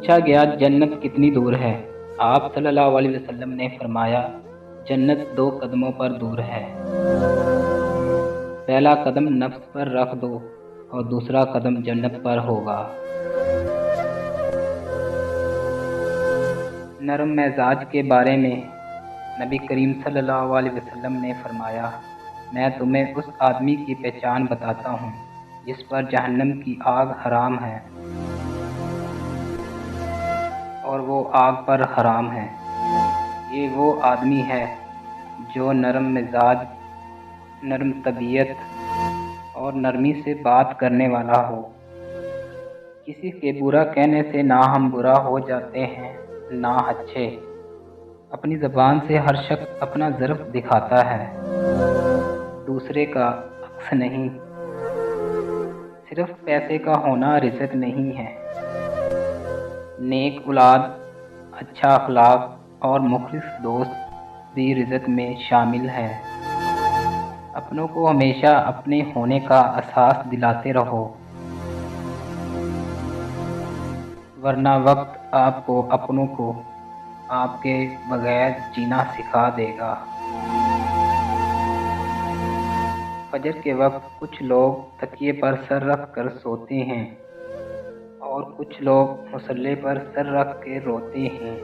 پوچھا گیا جنت کتنی دور ہے؟ آپ صلی اللہ علیہ وسلم نے فرمایا جنت 2 قدموں پر دور ہے۔ پہلا قدم نفس پر رکھ دو اور دوسرا قدم جنت پر ہوگا۔ نرم مزاج کے بارے میں نبی کریم صلی اللہ علیہ وسلم نے فرمایا میں تمہیں اس آدمی کی پہچان بتاتا ہوں جس پر جہنم کی آگ حرام ہے اور وہ آگ پر حرام ہے۔ یہ وہ آدمی ہے جو نرم مزاج، نرم طبیعت اور نرمی سے بات کرنے والا ہو۔ کسی کے برا کہنے سے نہ ہم برا ہو جاتے ہیں نہ اچھے۔ اپنی زبان سے ہر شخص اپنا ظرف دکھاتا ہے، دوسرے کا عکس نہیں۔ صرف پیسے کا ہونا رزق نہیں ہے، نیک اولاد، اچھا اخلاق اور مخلص دوست بھی رزق میں شامل ہے۔ اپنوں کو ہمیشہ اپنے ہونے کا احساس دلاتے رہو، ورنہ وقت آپ کو اپنوں کو آپ کے بغیر جینا سکھا دے گا۔ فجر کے وقت کچھ لوگ تکیے پر سر رکھ کر سوتے ہیں اور کچھ لوگ مصلے پر سر رکھ کے روتے ہیں۔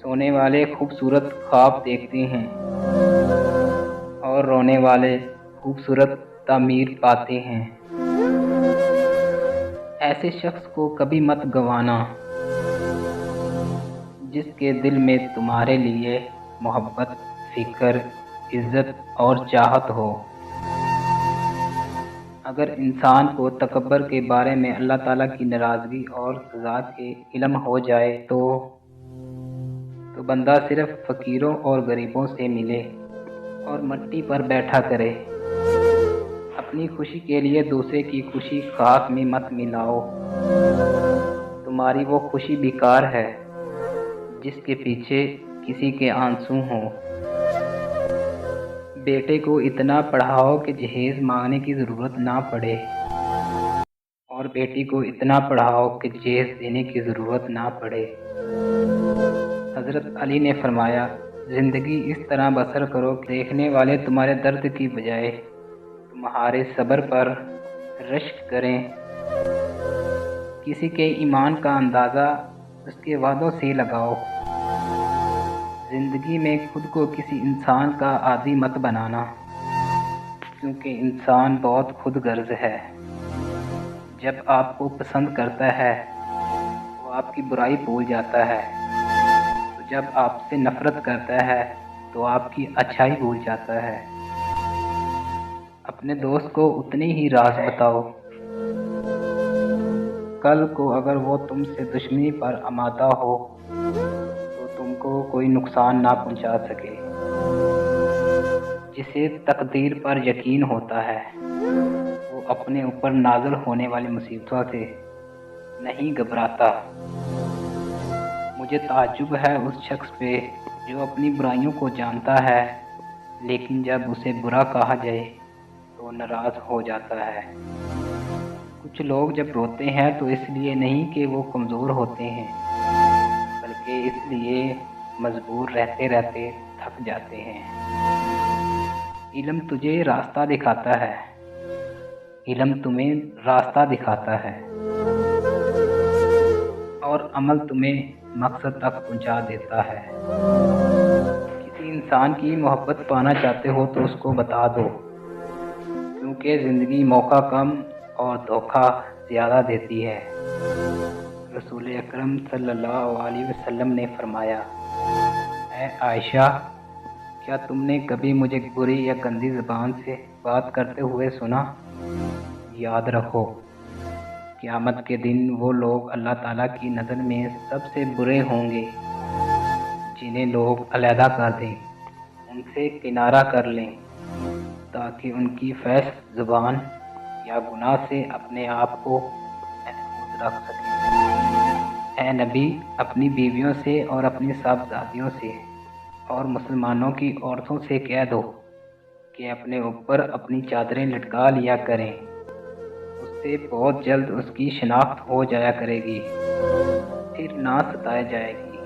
سونے والے خوبصورت خواب دیکھتے ہیں اور رونے والے خوبصورت تعمیر پاتے ہیں۔ ایسے شخص کو کبھی مت گنوانا جس کے دل میں تمہارے لیے محبت، فکر، عزت اور چاہت ہو۔ اگر انسان کو تکبر کے بارے میں اللہ تعالیٰ کی ناراضگی اور سزا کے علم ہو جائے تو بندہ صرف فقیروں اور غریبوں سے ملے اور مٹی پر بیٹھا کرے۔ اپنی خوشی کے لیے دوسرے کی خوشی خاک میں مت ملاؤ، تمہاری وہ خوشی بیکار ہے جس کے پیچھے کسی کے آنسو ہوں۔ بیٹے کو اتنا پڑھاؤ کہ جہیز مانگنے کی ضرورت نہ پڑے اور بیٹی کو اتنا پڑھاؤ کہ جہیز دینے کی ضرورت نہ پڑے۔ حضرت علی نے فرمایا زندگی اس طرح بسر کرو کہ دیکھنے والے تمہارے درد کی بجائے تمہارے صبر پر رشک کریں۔ کسی کے ایمان کا اندازہ اس کے وعدوں سے لگاؤ۔ زندگی میں خود کو کسی انسان کا عادی مت بنانا، کیونکہ انسان بہت خود غرض ہے۔ جب آپ کو پسند کرتا ہے وہ آپ کی برائی بھول جاتا ہے، تو جب آپ سے نفرت کرتا ہے تو آپ کی اچھائی بھول جاتا ہے۔ اپنے دوست کو اتنے ہی راز بتاؤ، کل کو اگر وہ تم سے دشمنی پر آمادہ ہو تو تم کو کوئی نقصان نہ پہنچا سکے۔ جسے تقدیر پر یقین ہوتا ہے وہ اپنے اوپر نازل ہونے والی مصیبتوں سے نہیں گھبراتا۔ مجھے تعجب ہے اس شخص پہ جو اپنی برائیوں کو جانتا ہے لیکن جب اسے برا کہا جائے تو ناراض ہو جاتا ہے۔ کچھ لوگ جب روتے ہیں تو اس لیے نہیں کہ وہ کمزور ہوتے ہیں، بلکہ اس لیے مجبور رہتے رہتے تھک جاتے ہیں۔ علم تجھے راستہ دکھاتا ہے، علم تمہیں راستہ دکھاتا ہے اور عمل تمہیں مقصد تک پہنچا دیتا ہے۔ کسی انسان کی محبت پانا چاہتے ہو تو اس کو بتا دو، کیونکہ زندگی موقع کم اور دھوکہ زیادہ دیتی ہے۔ رسول اکرم صلی اللہ علیہ وسلم نے فرمایا اے عائشہ، کیا تم نے کبھی مجھے بری یا گندی زبان سے بات کرتے ہوئے سنا؟ یاد رکھو قیامت کے دن وہ لوگ اللہ تعالیٰ کی نظر میں سب سے برے ہوں گے جنہیں لوگ علیحدہ کر دیں، ان سے کنارہ کر لیں تاکہ ان کی فحش زبان یا گناہ سے اپنے آپ کو محفوظ رکھ سکیں۔ اے نبی، اپنی بیویوں سے اور اپنی صاحبزادیوں سے اور مسلمانوں کی عورتوں سے کہہ دو کہ اپنے اوپر اپنی چادریں لٹکا لیا کریں، اس سے بہت جلد اس کی شناخت ہو جایا کرے گی۔ پھر نہ ستائے جائے گی،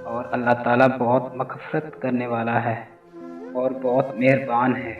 اور اللہ تعالیٰ بہت مغفرت کرنے والا ہے اور بہت مہربان ہے۔